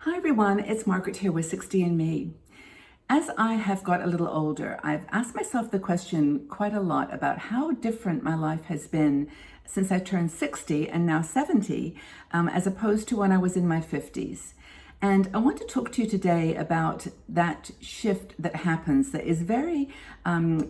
Hi everyone, it's Margaret here with 60 and Me. As I have got a little older, I've asked myself the question quite a lot about how different my life has been since I turned 60 and now 70, as opposed to when I was in my 50s. And I want to talk to you today about that shift that happens that is very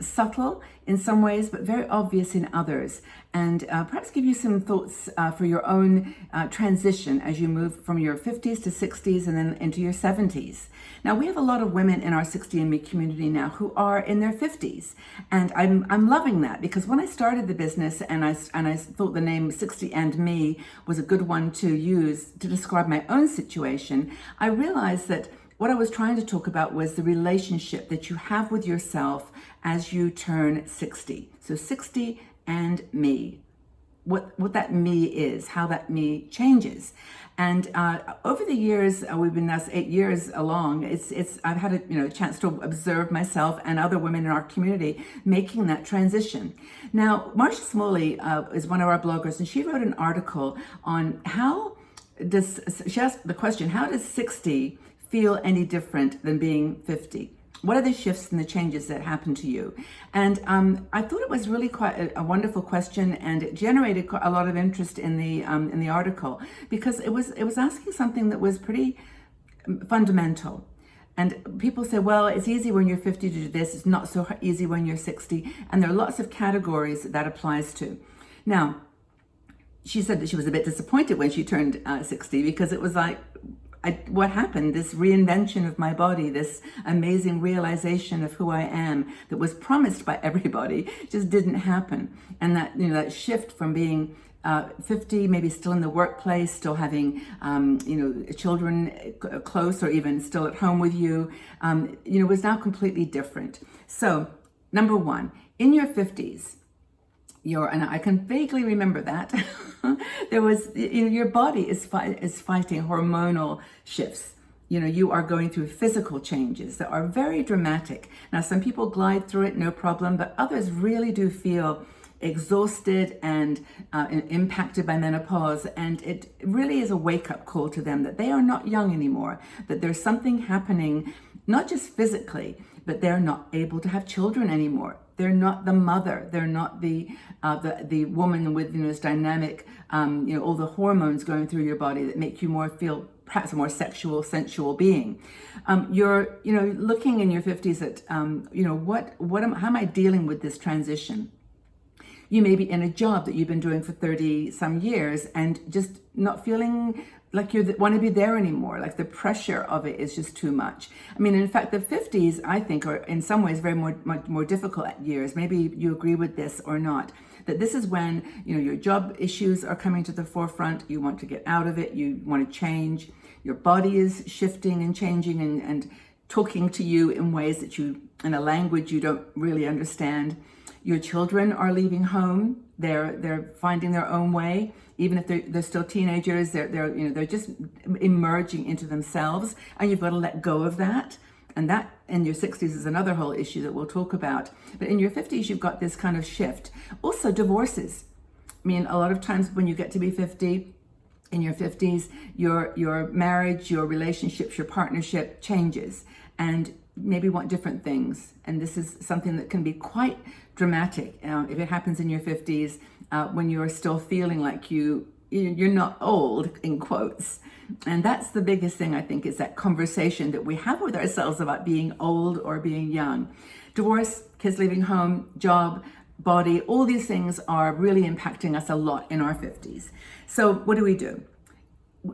subtle in some ways, but very obvious in others. And perhaps give you some thoughts for your own transition as you move from your 50s to 60s and then into your 70s. Now, we have a lot of women in our 60 and Me community now who are in their 50s. And I'm loving that, because when I started the business and I thought the name 60 and Me was a good one to use to describe my own situation, I realized that what I was trying to talk about was the relationship that you have with yourself as you turn 60. So 60 and me. What that me is, how that me changes. And over the years, we've been now 8 years along. I've had a chance to observe myself and other women in our community making that transition. Now, Marcia Smalley is one of our bloggers, and she wrote an article on she asked the question, how does 60 feel any different than being 50? What are the shifts and the changes that happen to you? And I thought it was really quite a wonderful question, and it generated a lot of interest in the article, because it was asking something that was pretty fundamental. And people say, well, it's easy when you're 50 to do this. It's not so easy when you're 60. And there are lots of categories that applies to. Now, she said that she was a bit disappointed when she turned 60, because it was like, what happened? This reinvention of my body, this amazing realization of who I am that was promised by everybody, just didn't happen. And that shift from being 50, maybe still in the workplace, still having children close, or even still at home with you, was now completely different. So, number one, in your 50s, and I can vaguely remember that there was, your body is fighting hormonal shifts. You are going through physical changes that are very dramatic. Now, some people glide through it, no problem, but others really do feel exhausted and impacted by menopause. And it really is a wake-up call to them that they are not young anymore, that there's something happening, not just physically, but they're not able to have children anymore. They're not the mother. They're not the woman with this dynamic, all the hormones going through your body that make you feel perhaps a more sexual, sensual being. You're looking in your 50s at how am I dealing with this transition? You may be in a job that you've been doing for 30 some years and just not feeling like you want to be there anymore. Like the pressure of it is just too much. I mean, in fact, the 50s, I think, are in some ways much more difficult years. Maybe you agree with this or not. That this is when, your job issues are coming to the forefront. You want to get out of it. You want to change. Your body is shifting and changing and talking to you in ways that in a language you don't really understand. Your children are leaving home. They're finding their own way. Even if they're still teenagers, they're just emerging into themselves, and you've got to let go of that. And that in your 60s is another whole issue that we'll talk about. But in your 50s, you've got this kind of shift. Also, divorces. I mean, a lot of times when you get to be 50, in your 50s, your marriage, your relationships, your partnership changes, and maybe want different things. And this is something that can be quite dramatic if it happens in your 50s, when you're still feeling like you're not old, in quotes. And that's the biggest thing, I think, is that conversation that we have with ourselves about being old or being young. Divorce, kids leaving home, job, body, all these things are really impacting us a lot in our 50s. So what do we do?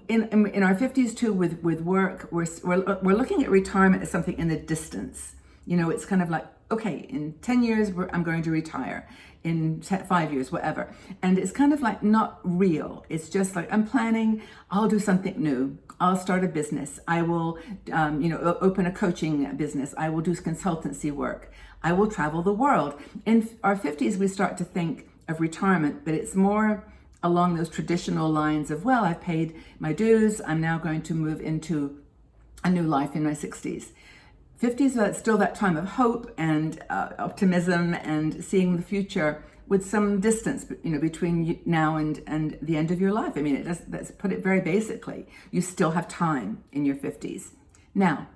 In our 50s too, with work, we're looking at retirement as something in the distance. It's kind of like, okay, in 10 years, I'm going to retire. In 5 years, whatever. And it's kind of like not real. It's just like, I'm planning, I'll do something new. I'll start a business. I will, open a coaching business. I will do consultancy work. I will travel the world. In our 50s, we start to think of retirement, but it's more along those traditional lines of, well, I've paid my dues. I'm now going to move into a new life in my 60s. 50s are still that time of hope and optimism and seeing the future with some distance, between now and the end of your life. I mean, let's put it very basically. You still have time in your 50s. Now,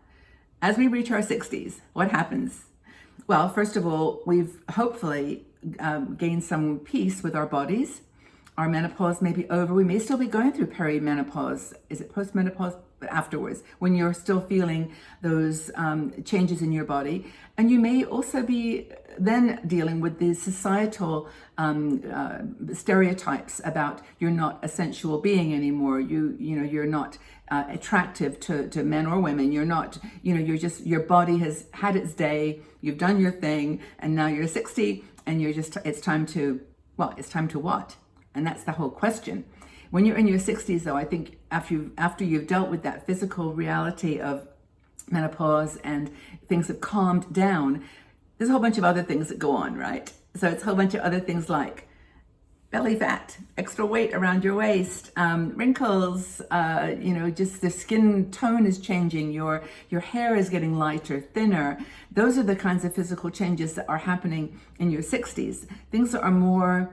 as we reach our 60s, what happens? Well, first of all, we've hopefully gained some peace with our bodies. Our menopause may be over. We may still be going through perimenopause. Is it postmenopause? But afterwards, when you're still feeling those changes in your body. And you may also be then dealing with the societal stereotypes about you're not a sensual being anymore. You're not attractive to men or women. You're not, your body has had its day. You've done your thing, and now you're 60, and it's time to what? And that's the whole question. When you're in your 60s, though, I think after you've dealt with that physical reality of menopause and things have calmed down, there's a whole bunch of other things that go on, right? So it's a whole bunch of other things like belly fat, extra weight around your waist, wrinkles, just the skin tone is changing, your hair is getting lighter, thinner. Those are the kinds of physical changes that are happening in your 60s. Things are more,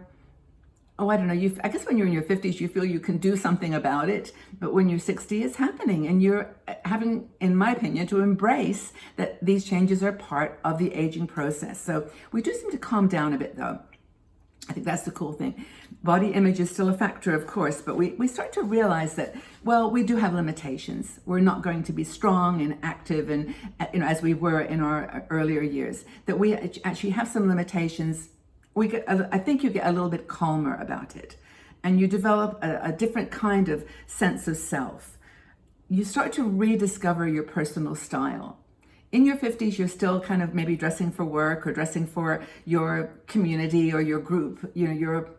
I don't know, I guess when you're in your 50s, you feel you can do something about it, but when you're 60, it's happening, and you're having, in my opinion, to embrace that these changes are part of the aging process. So we do seem to calm down a bit, though. I think that's the cool thing. Body image is still a factor, of course, but we start to realize that, well, we do have limitations. We're not going to be strong and active and, as we were in our earlier years, that we actually have some limitations. I think you get a little bit calmer about it, and you develop a different kind of sense of self. You start to rediscover your personal style. In your 50s, you're still kind of maybe dressing for work or dressing for your community or your group. You're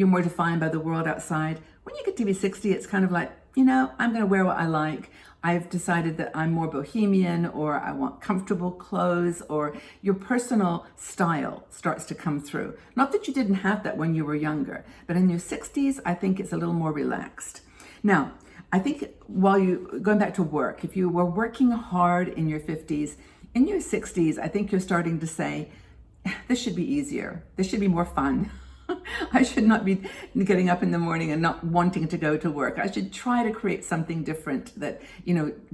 more defined by the world outside. When you get to be 60, it's kind of like, I'm going to wear what I like. I've decided that I'm more bohemian, or I want comfortable clothes, or your personal style starts to come through. Not that you didn't have that when you were younger, but in your 60s, I think it's a little more relaxed. Now, I think going back to work, if you were working hard in your 50s, in your 60s, I think you're starting to say, this should be easier. This should be more fun. I should not be getting up in the morning and not wanting to go to work. I should try to create something different that,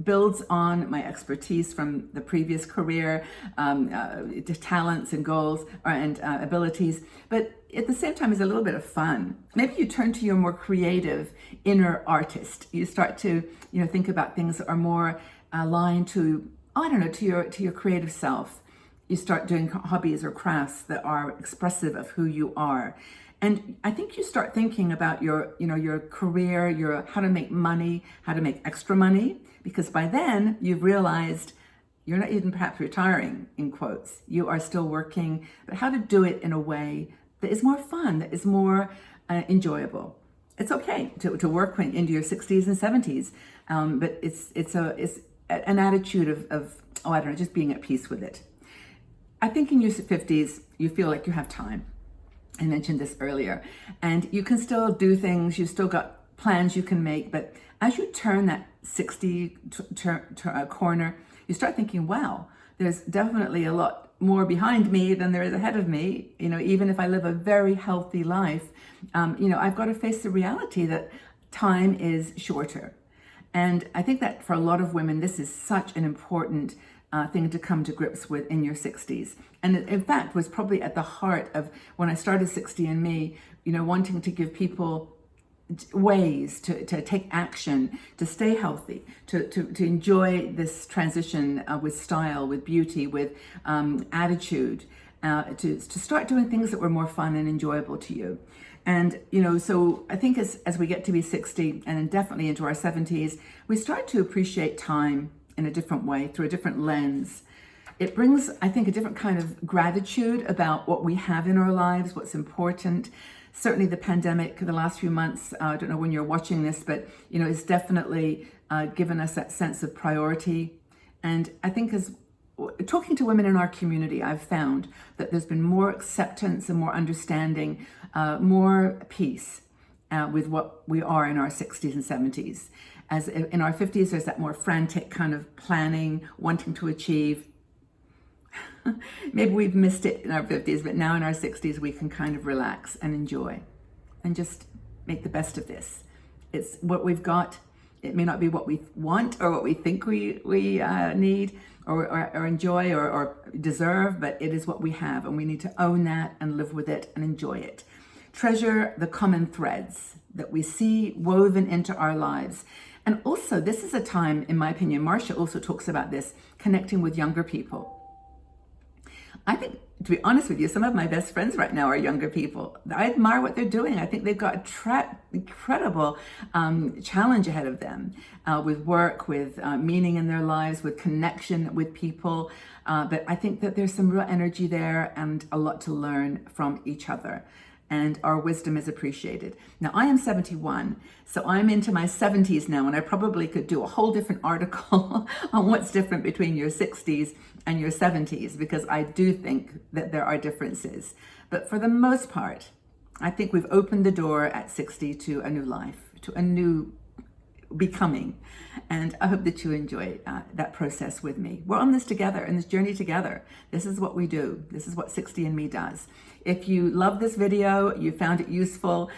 builds on my expertise from the previous career, talents and goals and abilities, but at the same time is a little bit of fun. Maybe you turn to your more creative inner artist. You start to, think about things that are more aligned to, to your creative self. You start doing hobbies or crafts that are expressive of who you are. And I think you start thinking about your career, how to make money, how to make extra money, because by then you've realized you're not even perhaps retiring, in quotes. You are still working, but how to do it in a way that is more fun, that is more enjoyable. It's okay to work into your 60s and 70s, but it's an attitude of just being at peace with it. I think in your 50s, you feel like you have time. I mentioned this earlier. And you can still do things, you've still got plans you can make, but as you turn that 60 corner, you start thinking, wow, there's definitely a lot more behind me than there is ahead of me. Even if I live a very healthy life, I've got to face the reality that time is shorter. And I think that for a lot of women, this is such an important thing to come to grips with in your 60s. And it, in fact, was probably at the heart of when I started 60andMe, wanting to give people ways to take action, to stay healthy, to enjoy this transition with style, with beauty, with attitude, to start doing things that were more fun and enjoyable to you. And, so I think as we get to be 60 and then definitely into our 70s, we start to appreciate time in a different way, through a different lens. It brings, I think, a different kind of gratitude about what we have in our lives, what's important. Certainly the pandemic, the last few months, I don't know when you're watching this, but, it's definitely given us that sense of priority. And I think as talking to women in our community, I've found that there's been more acceptance and more understanding, more peace with what we are in our 60s and 70s. As in our 50s, there's that more frantic kind of planning, wanting to achieve. Maybe we've missed it in our 50s, but now in our 60s, we can kind of relax and enjoy and just make the best of this. It's what we've got. It may not be what we want or what we think we need or enjoy or deserve, but it is what we have, and we need to own that and live with it and enjoy it. Treasure the common threads that we see woven into our lives. And also, this is a time, in my opinion, Marcia also talks about this, connecting with younger people. I think, to be honest with you, some of my best friends right now are younger people. I admire what they're doing. I think they've got an incredible challenge ahead of them with work, with meaning in their lives, with connection with people. But I think that there's some real energy there and a lot to learn from each other. And our wisdom is appreciated. Now, I am 71, so I'm into my 70s now, and I probably could do a whole different article on what's different between your 60s and your 70s, because I do think that there are differences. But for the most part, I think we've opened the door at 60 to a new life, to a new becoming. And I hope that you enjoy that process with me. We're on this together, in this journey together. This is what we do. This is what 60 and Me does. If you love this video, you found it useful,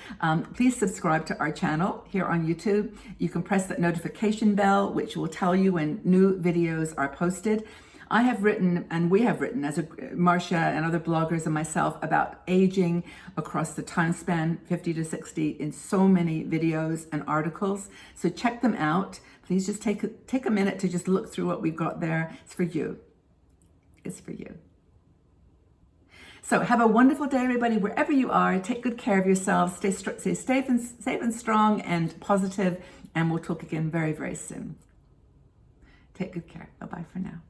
please subscribe to our channel here on YouTube. You can press that notification bell, which will tell you when new videos are posted. I have written, and we have written, as Marcia and other bloggers and myself, about aging across the time span, 50 to 60, in so many videos and articles. So check them out. Please just take a minute to just look through what we've got there. It's for you. It's for you. So have a wonderful day, everybody, wherever you are. Take good care of yourselves. Stay safe and strong and positive, and we'll talk again very, very soon. Take good care. Bye-bye for now.